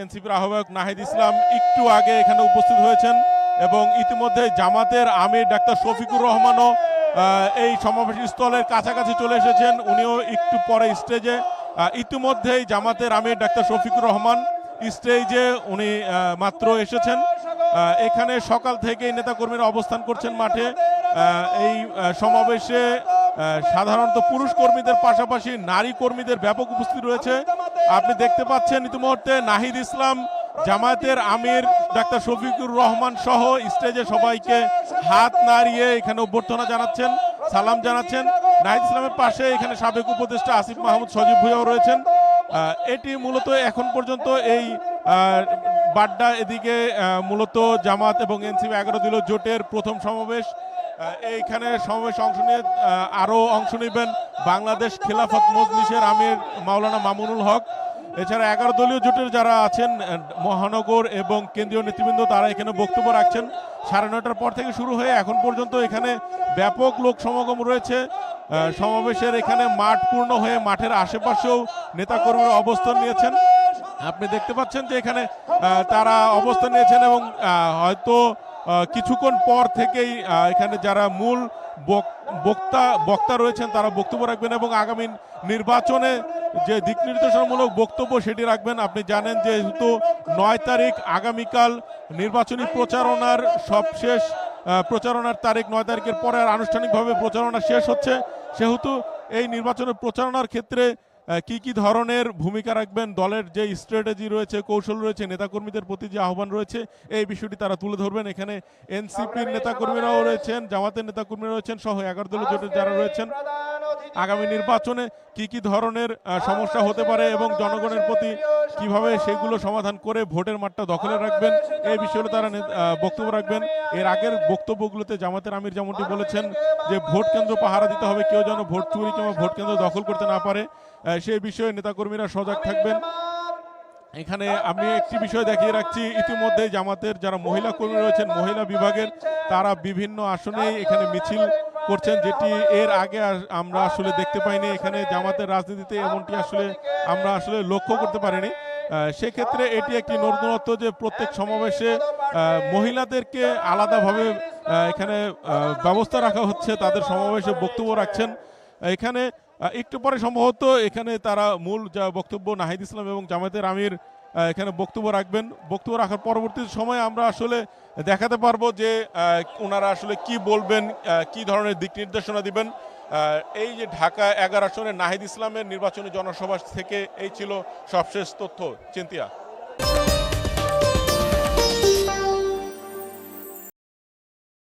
এনসিপির আহ্বায়ক নাহিদ ইসলাম একটু আগে এখানে উপস্থিত হয়েছেন এবং ইতিমধ্যে জামাতের আমির ডাক্তার শফিকুর রহমানও এই সমাবেশ স্থলের কাছাকাছি চলে এসেছেন। উনিও একটু পরে স্টেজে, ইতিমধ্যেই জামাতের আমির ডাক্তার শফিকুর রহমান স্টেজে উনি মাত্র এসেছেন। এখানে সকাল থেকেই নেতাকর্মীরা অবস্থান করছেন মাঠে। এই সমাবেশে সাধারণত পুরুষ কর্মীদের পাশাপাশি নারী কর্মীদের ব্যাপক উপস্থিতি রয়েছে। আপনি দেখতে পাচ্ছেন ইতিমধ্যে নাহিদ ইসলাম, জামায়াতের আমির ডাক্তার শফিকুর রহমান সহ স্টেজে সবাইকে হাত নাড়িয়ে এখানে অভ্যর্থনা জানাচ্ছেন, সালাম জানাচ্ছেন। নাহিদ ইসলামের পাশে এখানে সাবেক উপদেষ্টা আসিফ মাহমুদ সজীব ভুঁইয়াও রয়েছেন। এটি মূলত এখন পর্যন্ত এই বাড্ডা এদিকে মূলত জামাত এবং এনসিপি 11 দলীয় জোটের প্রথম সমাবেশ। এইখানে সমাবেশে অংশ নিয়ে আরও অংশ নেবেন বাংলাদেশ খেলাফত মজলিসের আমির মাওলানা মামুনুল হক। এছাড়া 11 দলীয় জোটের যারা আছেন মহানগর এবং কেন্দ্রীয় নেতৃবৃন্দ তারা এখানে বক্তব্য রাখছেন। 9:30টার পর থেকে শুরু হয়ে এখন পর্যন্ত এখানে ব্যাপক লোক সমাগম রয়েছে। সমাবেশের এখানে মাঠ পূর্ণ হয়ে মাঠের আশেপাশেও নেতাকর্মীরা অবস্থান নিয়েছেন। আপনি দেখতে পাচ্ছেন যে এখানে তারা অবস্থান নিয়েছেন এবং হয়তো কিছুক্ষণ পর থেকেই এখানে যারা মূল বক্তা রয়েছেন তারা বক্তব্য রাখবেন এবং আগামী নির্বাচনে যে দিক নির্দেশনামূলক বক্তব্য সেটি রাখবেন। আপনি জানেন যে যেহেতু 9 তারিখ আগামীকাল নির্বাচনী প্রচারণার সবশেষ প্রচারণার তারিখ, 9 তারিখের পরে আর আনুষ্ঠানিকভাবে প্রচারণা শেষ হচ্ছে, সেহেতু এই নির্বাচনের প্রচারণার ক্ষেত্রে কি ধরনের ভূমিকা রাখবেন, দলের যে স্ট্র্যাটেজি রয়েছে, কৌশল রয়েছে, নেতাকর্মীদের প্রতি যে আহ্বান রয়েছে, এই বিষয়টি তারা তুলে ধরবেন। এখানে এনসিপির নেতাকর্মীরাও রয়েছেন, জামাতের নেতাকর্মীরা রয়েছেন সহ 11 দলীয় জোটের যারা রয়েছেন। আগামী নির্বাচনে কি ধরনের সমস্যা হতে পারে এবং জনগণের প্রতি কিভাবে সেগুলো সমাধান করে ভোটের মাঠটা দখলে রাখবেন, এই বিষয়ে তারা বক্তব্য রাখবেন। এর আগের বক্তব্যগুলোতে জামাতের আমির যেমনটি বলেছেন যে ভোট কেন্দ্র পাহারা দিতে হবে, কেউ যেন ভোট চুরি কিংবা ভোট কেন্দ্র দখল করতে না পারে, সেই বিষয়ে নেতাকর্মীরা সজাগ থাকবেন। এখানে আমি একটি বিষয় দেখিয়ে রাখছি, ইতিমধ্যে জামাতের যারা মহিলা কর্মী রয়েছেন মহিলা বিভাগের তারা বিভিন্ন আসনেই এখানে মিছিল করছেন, যেটি এর আগে আমরা আসলে দেখতে পাইনি। এখানে জামাতের রাজনীতিতে এমনটি আসলে আমরা লক্ষ্য করতে পারিনি। সেক্ষেত্রে এটি একটি নতুনত্ব যে প্রত্যেক সমাবেশে মহিলাদেরকে আলাদাভাবে এখানে ব্যবস্থা রাখা হচ্ছে, তাদের সমাবেশে বক্তব্য রাখছেন। এখানে একটু পরে সম্ভবত এখানে তারা মূল যা বক্তব্য নাহিদ ইসলাম এবং জামায়াতের আমির এখানে বক্তব্য রাখবেন। বক্তব্য রাখার পরবর্তী সময়ে আমরা আসলে দেখাতে পারবো যে ওনারা আসলে কি বলবেন, কি ধরনের দিক নির্দেশনা দিবেন। এই যে ঢাকা 11 আসনের নাহিদ ইসলামের নির্বাচনী জনসভা থেকে এই ছিল সবশেষ তথ্য। চিন্তিয়া।